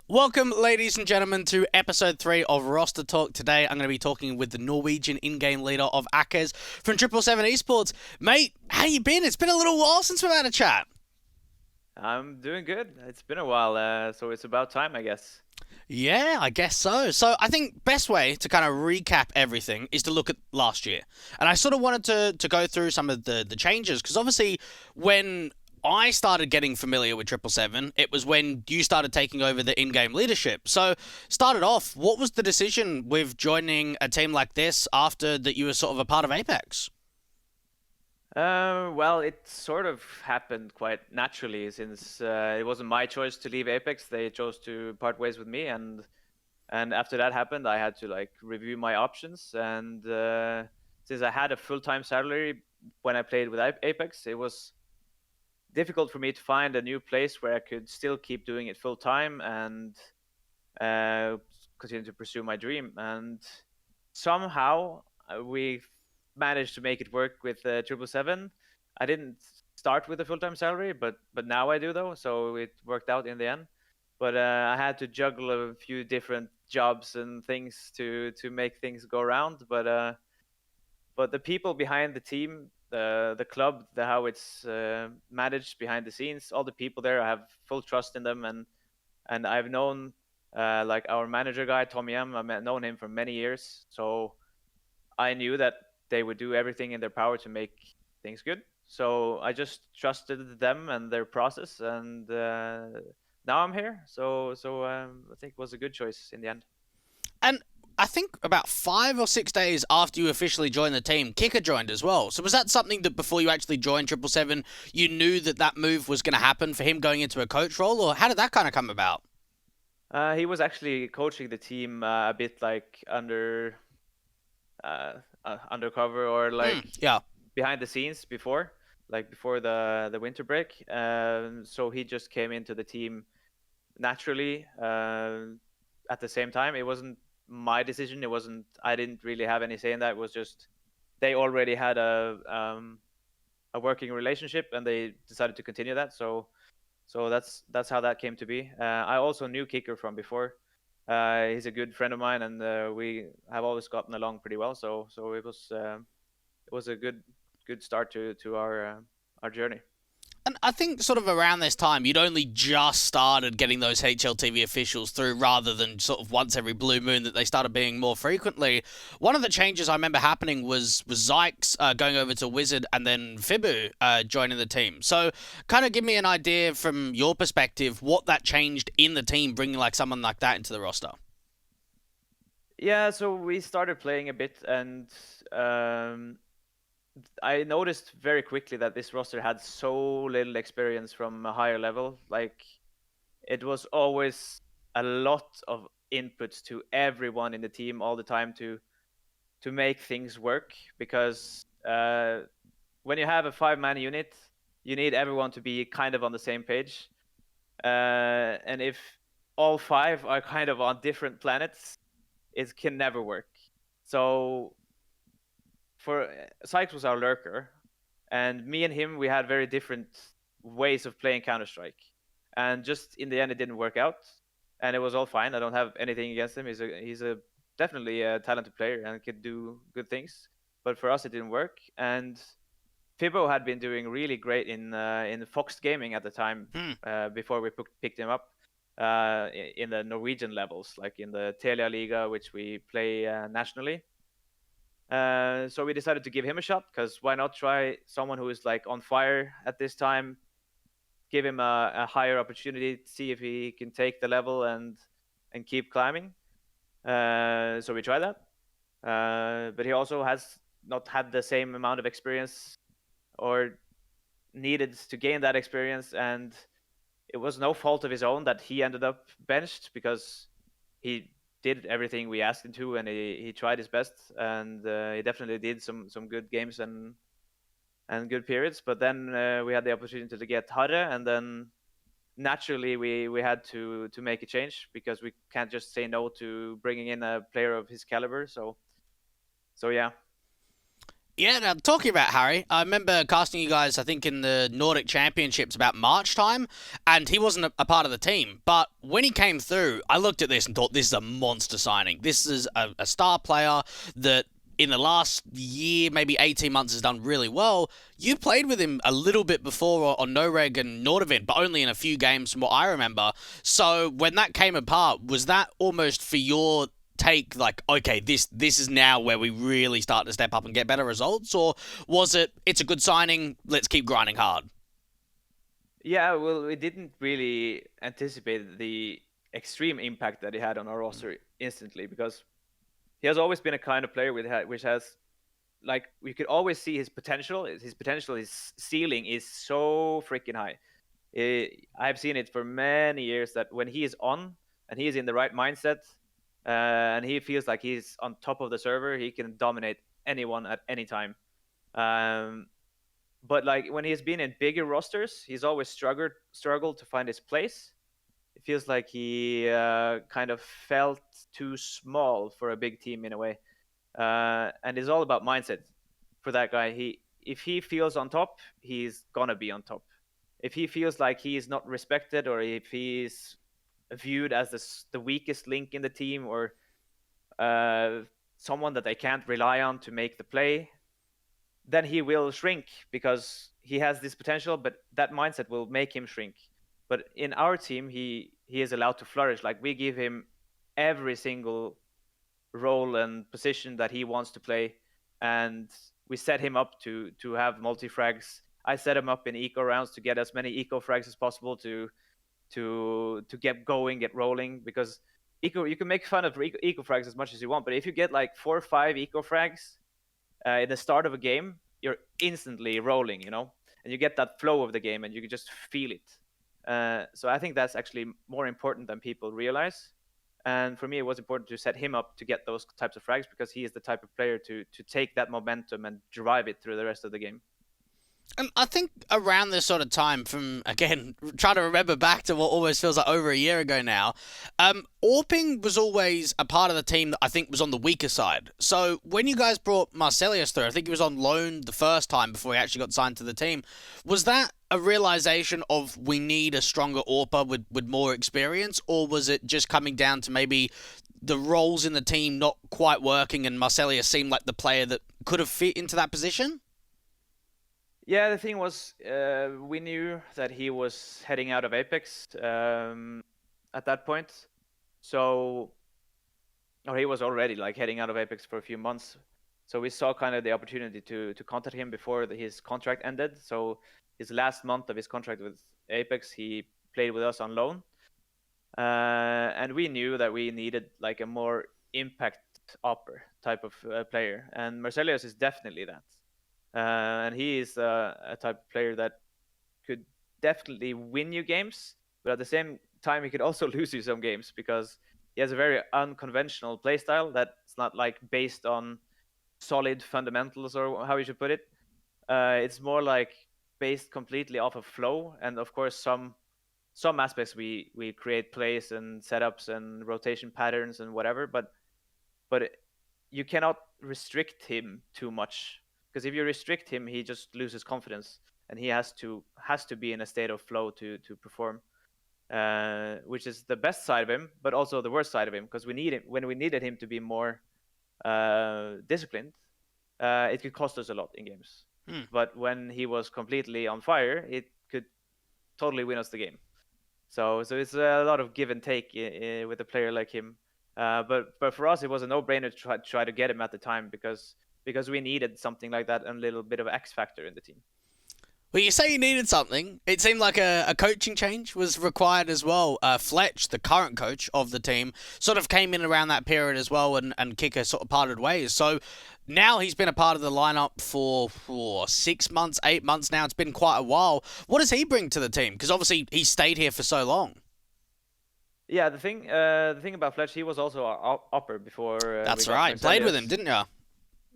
Welcome, ladies and gentlemen, to episode 3 of Roster Talk. Today, I'm going to be talking with the Norwegian in-game leader of akEz from 777 Esports. Mate, how you been? It's been a little while since we've had a chat. I'm doing good. It's been a while, so it's about time, I guess. Yeah, I guess so. So I think best way to kind of recap everything is to look at last year. And I sort of wanted to go through some of the changes, because obviously when I started getting familiar with 777, it was when you started taking over the in-game leadership. So started off, what was the decision with joining a team like this after that you were sort of a part of Apex? Well, it sort of happened quite naturally since it wasn't my choice to leave Apex. They chose to part ways with me, and after that happened, I had to like review my options. And since I had a full-time salary when I played with Apex, it was difficult for me to find a new place where I could still keep doing it full-time and uh, continue to pursue my dream. And somehow we managed to make it work with 777. I didn't start with a full-time salary, but now I do though, so it worked out in the end. But I had to juggle a few different jobs and things to make things go around. But the people behind the team, the club, how it's managed behind the scenes, all the people there, I have full trust in them, and I've known like our manager guy Tommy M. I've known him for many years, so I knew that they would do everything in their power to make things good. So I just trusted them and their process, and now I'm here. So I think it was a good choice in the end. And I think about 5 or 6 days after you officially joined the team, Kicker joined as well. So was that something that before you actually joined 777, you knew that that move was going to happen for him going into a coach role, or how did that kind of come about? He was actually coaching the team a bit like undercover or like Yeah. behind the scenes before, like before the winter break. So he just came into the team naturally at the same time. It wasn't my decision. It wasn't. I didn't really have any say in that. It was just they already had a working relationship and they decided to continue that. So that's how that came to be. I also knew Kicker from before. He's a good friend of mine, and we have always gotten along pretty well. So it was a good start to our journey. And I think sort of around this time, you'd only just started getting those HLTV officials through rather than sort of once every blue moon that they started being more frequently. One of the changes I remember happening was Zykes going over to Wizard and then Fibu joining the team. So kind of give me an idea from your perspective what that changed in the team, bringing like someone like that into the roster. Yeah, so we started playing a bit, and I noticed very quickly that this roster had so little experience from a higher level. Like it was always a lot of inputs to everyone in the team all the time to make things work, because when you have a 5-man unit, you need everyone to be kind of on the same page. And if all five are kind of on different planets, it can never work. So for Sykes was our lurker, and me and him, we had very different ways of playing Counter Strike, and just in the end, it didn't work out, and it was all fine. I don't have anything against him. He's a definitely a talented player and could do good things, but for us, it didn't work. And Fibo had been doing really great in Fox Gaming at the time, Hmm. before we picked him up in the Norwegian levels, like in the Telia Liga, which we play nationally. So we decided to give him a shot, because why not try someone who is like on fire at this time, give him a higher opportunity, see if he can take the level and keep climbing. So we tried that, but he also has not had the same amount of experience or needed to gain that experience, and it was no fault of his own that he ended up benched, because he did everything we asked him to, and he tried his best, and he definitely did some good games and good periods. But then we had the opportunity to get Harre, and then naturally we had to make a change, because we can't just say no to bringing in a player of his caliber. So yeah. Yeah, now talking about Harry, I remember casting you guys, I think, in the Nordic Championships about March time, and he wasn't a part of the team. But when he came through, I looked at this and thought, this is a monster signing. This is a star player that in the last year, maybe 18 months, has done really well. You played with him a little bit before on Noreg and Nordevin, but only in a few games from what I remember. So when that came apart, was that almost for your take, like, okay, this is now where we really start to step up and get better results, or was it, it's a good signing, let's keep grinding hard? Yeah, well, we didn't really anticipate the extreme impact that he had on our roster instantly, because he has always been a kind of player which has, like, we could always see his potential. His ceiling is so freaking high. I've seen it for many years that when he is on and he is in the right mindset, and he feels like he's on top of the server, he can dominate anyone at any time. Um, but like when he's been in bigger rosters, he's always struggled to find his place. It feels like he kind of felt too small for a big team in a way, and it's all about mindset for that guy. If he feels on top, he's gonna be on top. If he feels like he's not respected, or if he's viewed as the weakest link in the team, or uh, someone that they can't rely on to make the play, then he will shrink because he has this potential, but that mindset will make him shrink. But in our team, he is allowed to flourish. Like, we give him every single role and position that he wants to play, and we set him up to have multi frags. I set him up in eco rounds to get as many eco frags as possible to get going, get rolling, because eco, you can make fun of eco frags as much as you want, but if you get like 4 or 5 eco frags in the start of a game, you're instantly rolling, and you get that flow of the game, and you can just feel it. So I think that's actually more important than people realize. And for me, it was important to set him up to get those types of frags, because he is the type of player to take that momentum and drive it through the rest of the game. And I think around this sort of time, from again trying to remember back to what almost feels like over a year ago now, Orping was always a part of the team that I think was on the weaker side. So when you guys brought Marcelius through, I think he was on loan the first time before he actually got signed to the team. Was that a realization of we need a stronger Orpa with more experience, or was it just coming down to maybe the roles in the team not quite working and Marcelius seemed like the player that could have fit into that position? Yeah, the thing was, we knew that he was heading out of Apex at that point. So, or he was already like heading out of Apex for a few months. So we saw kind of the opportunity to contact him before his contract ended. So his last month of his contract with Apex, he played with us on loan. And we knew that we needed like a more impact upper type of player. And Marcelius is definitely that. And he is a type of player that could definitely win you games, but at the same time, he could also lose you some games, because he has a very unconventional playstyle that's not like based on solid fundamentals, or how you should put it. It's more like based completely off of flow, and of course some aspects we create plays and setups and rotation patterns and whatever, but you cannot restrict him too much, because if you restrict him, he just loses confidence, and he has to be in a state of flow to perform, which is the best side of him, but also the worst side of him, because when we needed him to be more disciplined, it could cost us a lot in games. But when he was completely on fire, it could totally win us the game. So it's a lot of give and take with a player like him. But for us, it was a no-brainer to try to get him at the time, because we needed something like that, and a little bit of X factor in the team. Well, you say you needed something. It seemed like a coaching change was required as well. Fletch, the current coach of the team, sort of came in around that period as well, and Kicker sort of parted ways. So now he's been a part of the lineup for 6 months, 8 months now. It's been quite a while. What does he bring to the team? Because obviously he stayed here for so long. Yeah, the thing about Fletch, he was also our upper before. That's right. Played with him, didn't you?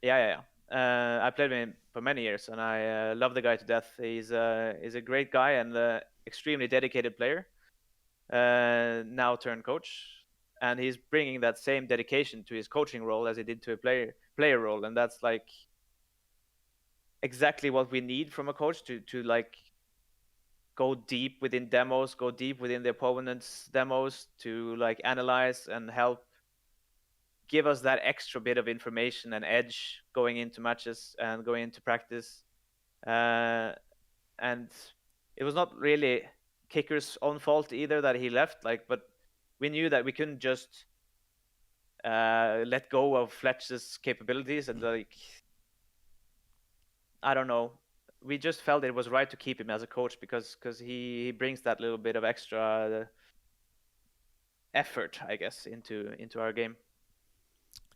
Yeah. I played with him for many years, and I love the guy to death. He's a great guy and extremely dedicated player. Now turned coach, and he's bringing that same dedication to his coaching role as he did to a player role, and that's like exactly what we need from a coach to like go deep within demos, go deep within the opponent's demos, to like analyze and help give us that extra bit of information and edge going into matches and going into practice. And it was not really Kicker's own fault either that he left, like, but we knew that we couldn't just let go of Fletch's capabilities, and like, I don't know, we just felt it was right to keep him as a coach because he brings that little bit of extra effort, I guess, into our game.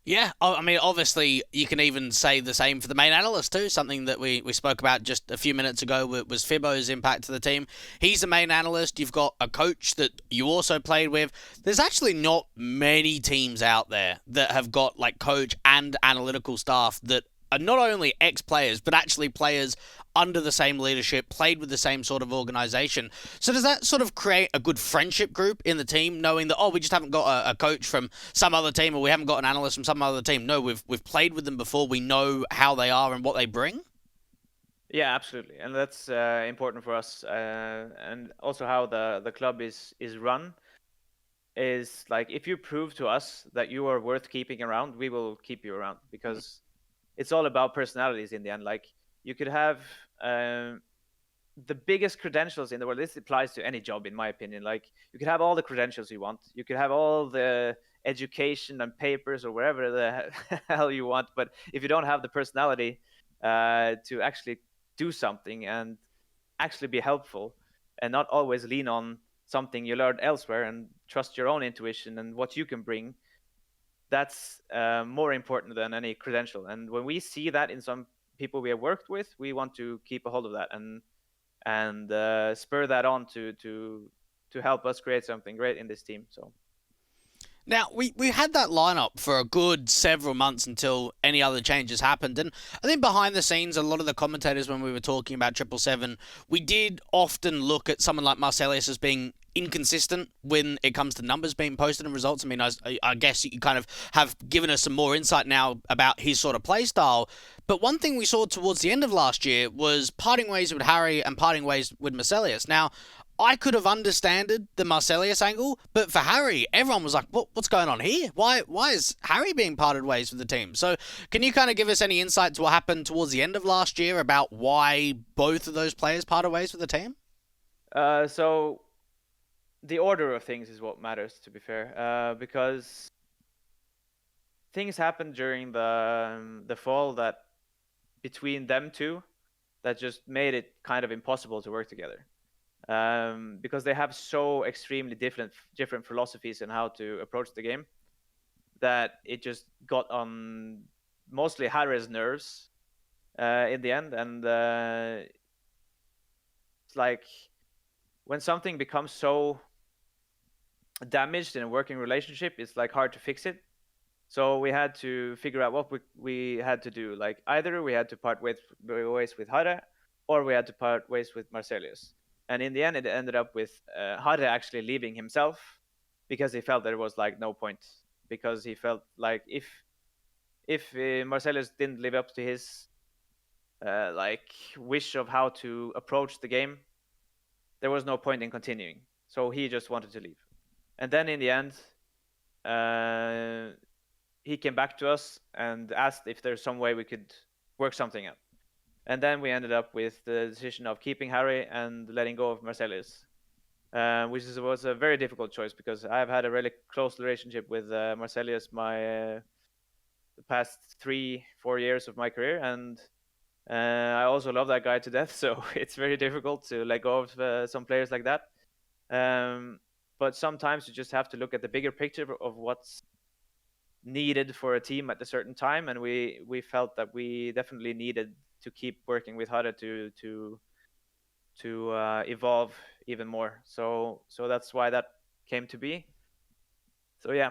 Yeah, I mean, obviously, you can even say the same for the main analyst too. Something that we spoke about just a few minutes ago was Fibbo's impact to the team. He's the main analyst. You've got a coach that you also played with. There's actually not many teams out there that have got like coach and analytical staff that are not only ex-players, but actually players under the same leadership, played with the same sort of organization. So does that sort of create a good friendship group in the team, knowing that, oh, we just haven't got a coach from some other team, or we haven't got an analyst from some other team? No, we've played with them before. We know how they are and what they bring. Yeah, absolutely, and that's important for us, and also how the club is run is like, if you prove to us that you are worth keeping around, we will keep you around, because it's all about personalities in the end. Like, you could have the biggest credentials in the world. This applies to any job, in my opinion. Like, you could have all the credentials you want. You could have all the education and papers or whatever the hell you want. But if you don't have the personality to actually do something and actually be helpful, and not always lean on something you learned elsewhere, and trust your own intuition and what you can bring, that's more important than any credential. And when we see that in some people we have worked with, we want to keep a hold of that and spur that on to help us create something great in this team. So now, we had that lineup for a good several months until any other changes happened. And I think behind the scenes, a lot of the commentators, when we were talking about 777, we did often look at someone like Marcelius as being inconsistent when it comes to numbers being posted and results. I mean, I guess you kind of have given us some more insight now about his sort of play style. But one thing we saw towards the end of last year was parting ways with Harry and parting ways with Marcelius. Now, I could have understood the Marcelius angle, but for Harry, everyone was like, what's going on here? Why is Harry being parted ways with the team? So can you kind of give us any insight to what happened towards the end of last year about why both of those players parted ways with the team? So the order of things is what matters, to be fair, because things happened during the fall that between them two that just made it kind of impossible to work together. Because they have so extremely different philosophies on how to approach the game, that it just got on mostly Harry's nerves in the end. And it's like, when something becomes so damaged in a working relationship, it's like hard to fix it. So we had to figure out what we had to do. Like, either we had to part ways with Harry, or we had to part ways with Marcelius. And in the end, it ended up with Harry actually leaving himself, because he felt there was like no point. Because he felt like if Marcelius didn't live up to his like wish of how to approach the game, there was no point in continuing. So he just wanted to leave. And then in the end, he came back to us and asked if there's some way we could work something out. And then we ended up with the decision of keeping Harry and letting go of Marcelius, which was a very difficult choice, because I've had a really close relationship with Marcelius the past 3-4 years of my career, and I also love that guy to death. So it's very difficult to let go of some players like that. But sometimes you just have to look at the bigger picture of what's needed for a team at a certain time, and we felt that we definitely needed to keep working with Harry to evolve even more. So that's why that came to be. So yeah.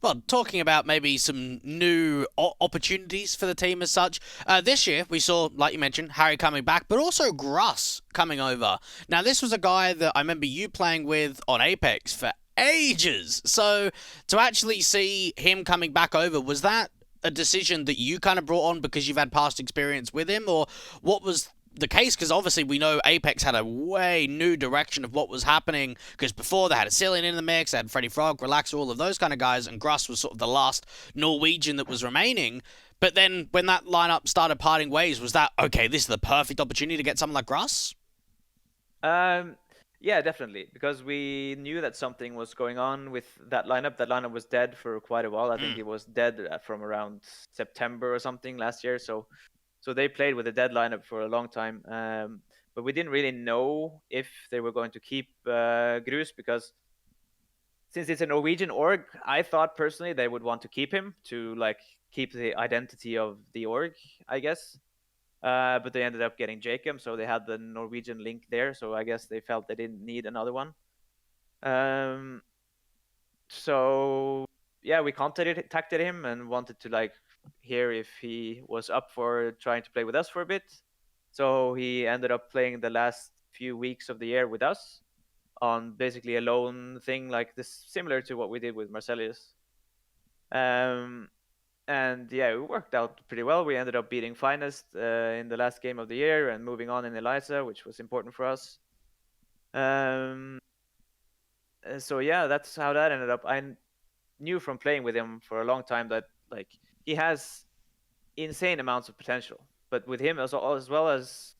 Well, talking about maybe some new opportunities for the team as such, this year we saw, like you mentioned, Harry coming back, but also Grus coming over. Now, this was a guy that I remember you playing with on Apex for ages. So to actually see him coming back over, was that a decision that you kind of brought on because you've had past experience with him, or what was the case? Because obviously we know Apex had a way new direction of what was happening, because before they had a Cillian in the mix, they had Freddy Frog, Relaxer, all of those kind of guys, and Grus was sort of the last Norwegian that was remaining. But then when that lineup started parting ways, was that, okay, this is the perfect opportunity to get someone like Grus? Yeah, definitely, because we knew that something was going on with that lineup. That lineup was dead for quite a while. I think it was dead from around September or something last year. So they played with a dead lineup for a long time. But we didn't really know if they were going to keep Grus, because since it's a Norwegian org, I thought personally they would want to keep him to like keep the identity of the org, I guess. But they ended up getting Jacob, so they had the Norwegian link there. So I guess they felt they didn't need another one. So yeah, we contacted him and wanted to like hear if he was up for trying to play with us for a bit. So he ended up playing the last few weeks of the year with us on basically a loan thing like this, similar to what we did with Marcellus. And yeah, it worked out pretty well. We ended up beating Finest in the last game of the year and moving on in Eliza, which was important for us. So yeah, that's how that ended up. I knew from playing with him for a long time that like he has insane amounts of potential. But with him as well as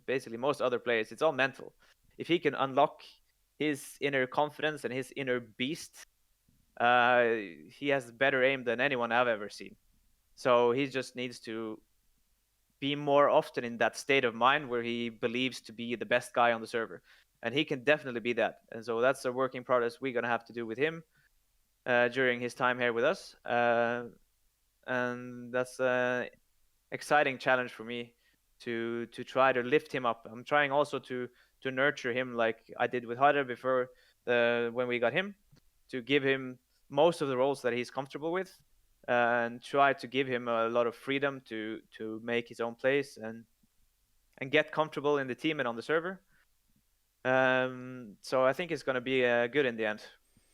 basically most other players, it's all mental. If he can unlock his inner confidence and his inner beast, he has better aim than anyone I've ever seen. So he just needs to be more often in that state of mind where he believes to be the best guy on the server. And he can definitely be that. And so that's a work in progress we're going to have to do with him during his time here with us. And that's an exciting challenge for me to try to lift him up. I'm trying also to nurture him like I did with Harder before when we got him, to give him most of the roles that he's comfortable with, and try to give him a lot of freedom to make his own plays and get comfortable in the team and on the server. So I think it's going to be good in the end,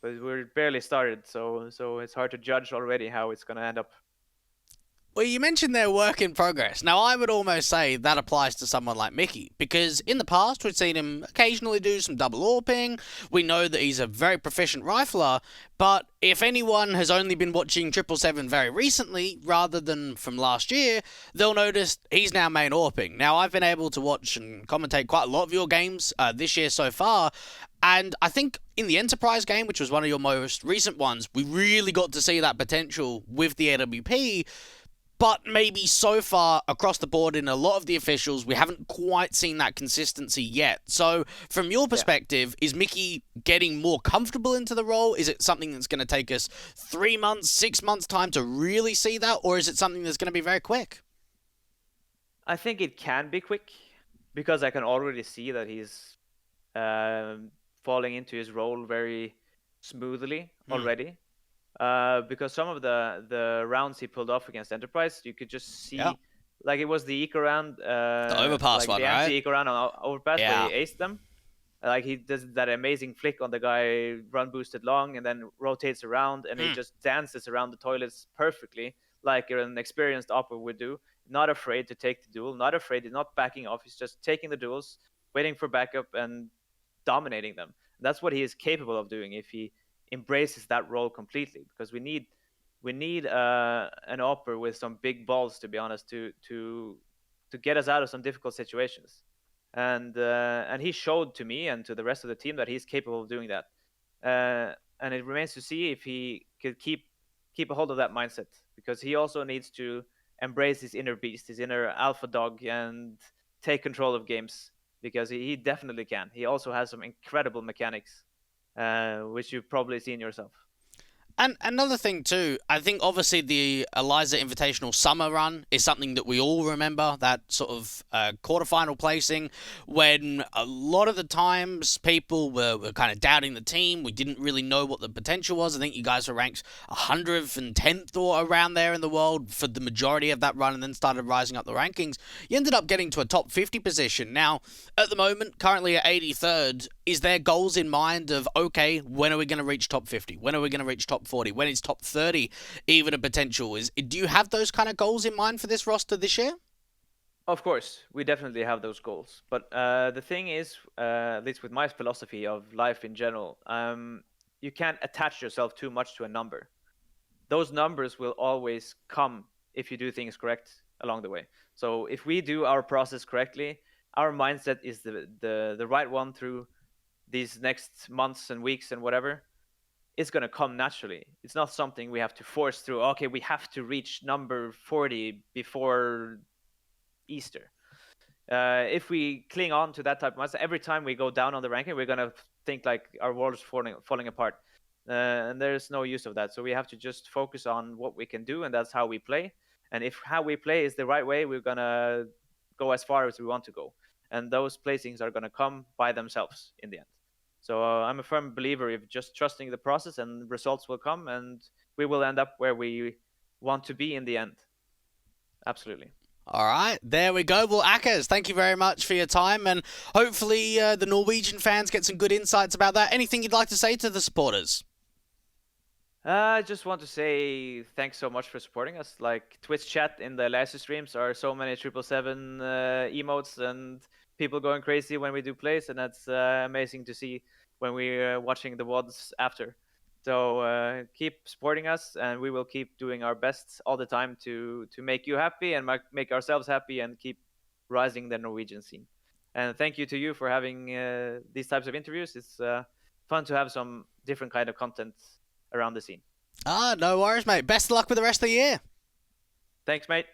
but we're barely started, so it's hard to judge already how it's going to end up. Well, you mentioned their work in progress. Now, I would almost say that applies to someone like Mikki, because in the past, we've seen him occasionally do some double AWPing. We know that he's a very proficient rifler, but if anyone has only been watching 777 very recently, rather than from last year, they'll notice he's now main AWPing. Now, I've been able to watch and commentate quite a lot of your games this year so far, and I think in the Enterprise game, which was one of your most recent ones, we really got to see that potential with the AWP. But maybe so far across the board in a lot of the officials, we haven't quite seen that consistency yet. So from your perspective, is Mikki getting more comfortable into the role? Is it something that's going to take us 3 months, 6 months time to really see that? Or is it something that's going to be very quick? I think it can be quick, because I can already see that he's falling into his role very smoothly already. Because some of the rounds he pulled off against Enterprise, you could just see, like it was the eco round, the overpass like one, the right? anti-eco round on overpass where he aced them. Like he does that amazing flick on the guy run boosted long and then rotates around and he just dances around the toilets perfectly, like an experienced opper would do. Not afraid to take the duel, not afraid, he's not backing off. He's just taking the duels, waiting for backup and dominating them. That's what he is capable of doing if he embraces that role completely, because we need an opper with some big balls, to be honest, to get us out of some difficult situations, and he showed to me and to the rest of the team that he's capable of doing that, and it remains to see if he could keep a hold of that mindset, because he also needs to embrace his inner beast, his inner alpha dog, and take control of games, because he definitely can. He also has some incredible mechanics, which you've probably seen yourself. And another thing too, I think obviously the Eliza Invitational Summer Run is something that we all remember, that sort of quarterfinal placing, when a lot of the times people were kind of doubting the team. We didn't really know what the potential was. I think you guys were ranked 110th or around there in the world for the majority of that run, and then started rising up the rankings. You ended up getting to a top 50 position. Now, at the moment, currently at 83rd, is there goals in mind of, okay, when are we going to reach top 50? When are we going to reach top top 40, when is top 30 even a potential? Do you have those kind of goals in mind for this roster this year? Of course, we definitely have those goals. But the thing is, at least with my philosophy of life in general, you can't attach yourself too much to a number. Those numbers will always come if you do things correct along the way. So if we do our process correctly, our mindset is the right one through these next months and weeks and whatever, it's going to come naturally. It's not something we have to force through. Okay, we have to reach number 40 before Easter. If we cling on to that type of mindset, every time we go down on the ranking, we're going to think like our world is falling apart. And there's no use of that. So we have to just focus on what we can do, and that's how we play. And if how we play is the right way, we're going to go as far as we want to go. And those placings are going to come by themselves in the end. So I'm a firm believer of just trusting the process, and results will come, and we will end up where we want to be in the end. Absolutely. All right, there we go. Well, akEz, thank you very much for your time, and hopefully the Norwegian fans get some good insights about that. Anything you'd like to say to the supporters? I just want to say thanks so much for supporting us. Like, Twitch chat in the live streams are so many 777 emotes and people going crazy when we do plays, and that's amazing to see when we're watching the VODs after. So keep supporting us, and we will keep doing our best all the time to make you happy and make ourselves happy and keep rising the Norwegian scene. And thank you to you for having these types of interviews. It's fun to have some different kind of content around the scene. No worries, mate. Best of luck with the rest of the year. Thanks, mate.